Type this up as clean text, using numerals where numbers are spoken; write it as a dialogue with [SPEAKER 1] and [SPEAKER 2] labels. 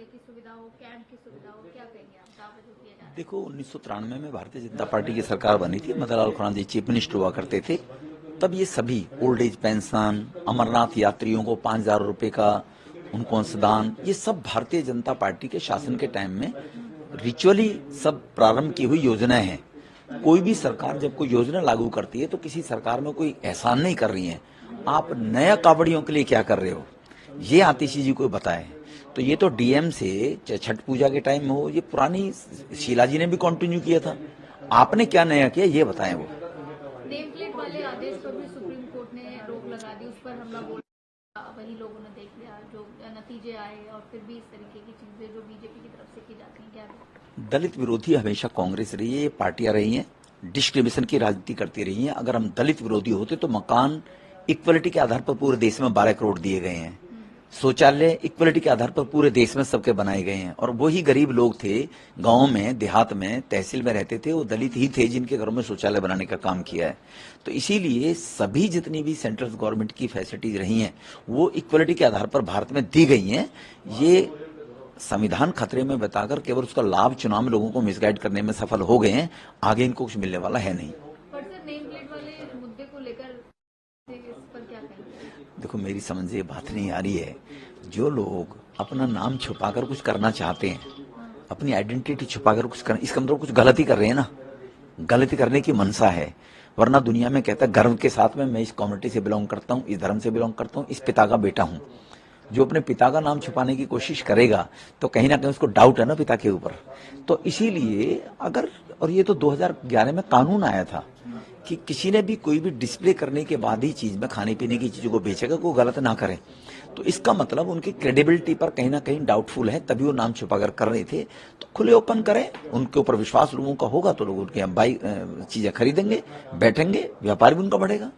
[SPEAKER 1] शौचालय की सुविधा हो, कैंप की सुविधा हो, क्या कहेंगे आप? दावा जो किया जा रहा है।
[SPEAKER 2] देखो 1993 में भारतीय जनता पार्टी की सरकार बनी थी, मदनलाल खुराना जी चीफ मिनिस्टर हुआ करते थे। तब ये सभी ओल्ड एज पेंशन, अमरनाथ यात्रियों को 5,000 रुपए का उनको अंशदान, ये सब भारतीय जनता पार्टी के शासन के टाइम में रिचुअली सब प्रारंभ की हुई योजनाएं हैं। कोई भी सरकार जब कोई योजना लागू करती है तो किसी सरकार में कोई एहसान नहीं कर रही है। आप नया कावड़ियों के लिए क्या कर रहे हो, ये आतिशी जी को बताएं। तो ये तो डीएम से छठ पूजा के टाइम में हो, ये पुरानी शीला जी ने भी कंटिन्यू किया था। आपने क्या नया किया ये बताएं वो।
[SPEAKER 1] नेम प्लेट वाले आदेश पर भी सुप्रीम कोर्ट ने रोक लगा दी, उस पर हमला बोल वही लोगों ने देख लिया जो नतीजे आए, और फिर भी इस तरीके की चीजें जो बीजेपी की तरफ से की जाती हैं, क्या?
[SPEAKER 2] दलित विरोधी हमेशा कांग्रेस रही है, ये पार्टियां रही हैं, डिस्क्रिमिनेशन की राजनीति करती रही हैं। अगर हम दलित विरोधी होते तो मकान इक्वलिटी के आधार पर पूरे देश में 12 करोड़ दिए गए हैं, शौचालय इक्वलिटी के आधार पर पूरे देश में सबके बनाए गए हैं, और वही गरीब लोग थे गांव में, देहात में, तहसील में रहते थे, वो दलित ही थे जिनके घरों में शौचालय बनाने का काम किया है। तो इसीलिए सभी जितनी भी सेंट्रल गवर्नमेंट की फैसिलिटीज रही हैं वो इक्वलिटी के आधार पर भारत में दी गई हैं। ये संविधान खतरे में बताकर केवल उसका लाभ चुनाव में लोगों को मिसगाइड करने में सफल हो गए हैं, आगे इनको कुछ मिलने वाला है नहीं।
[SPEAKER 1] पर सर, नेम प्लेट वाले मुद्दे को लेकर इस पर क्या कहेंगे?
[SPEAKER 2] देखो मेरी समझ से ये बात नहीं आ रही है, जो लोग अपना नाम छुपाकर कुछ करना चाहते हैं, अपनी आइडेंटिटी छुपाकर कुछ करना, इसका मतलब कुछ गलती कर रहे हैं ना, गलती करने की मनसा है। वरना दुनिया में कहता है गर्व के साथ में मैं इस कम्युनिटी से बिलोंग करता हूँ, इस धर्म से बिलोंग करता हूँ, इस पिता का बेटा हूँ। जो अपने पिता का नाम छुपाने की कोशिश करेगा तो कहीं ना कहीं उसको डाउट है ना पिता के ऊपर। तो इसीलिए अगर, और ये तो 2011 में कानून आया था कि किसी ने भी कोई भी डिस्प्ले करने के बाद ही चीज में, खाने पीने की चीजों को बेचेगा, कोई गलत ना करे। तो इसका मतलब उनकी क्रेडिबिलिटी पर कहीं ना कहीं डाउटफुल है, तभी वो नाम छुपाकर कर रहे थे। तो खुले ओपन करें, उनके ऊपर विश्वास लोगों का होगा तो लोग उनके यहाँ चीजें खरीदेंगे, बैठेंगे, व्यापार भी उनका बढ़ेगा।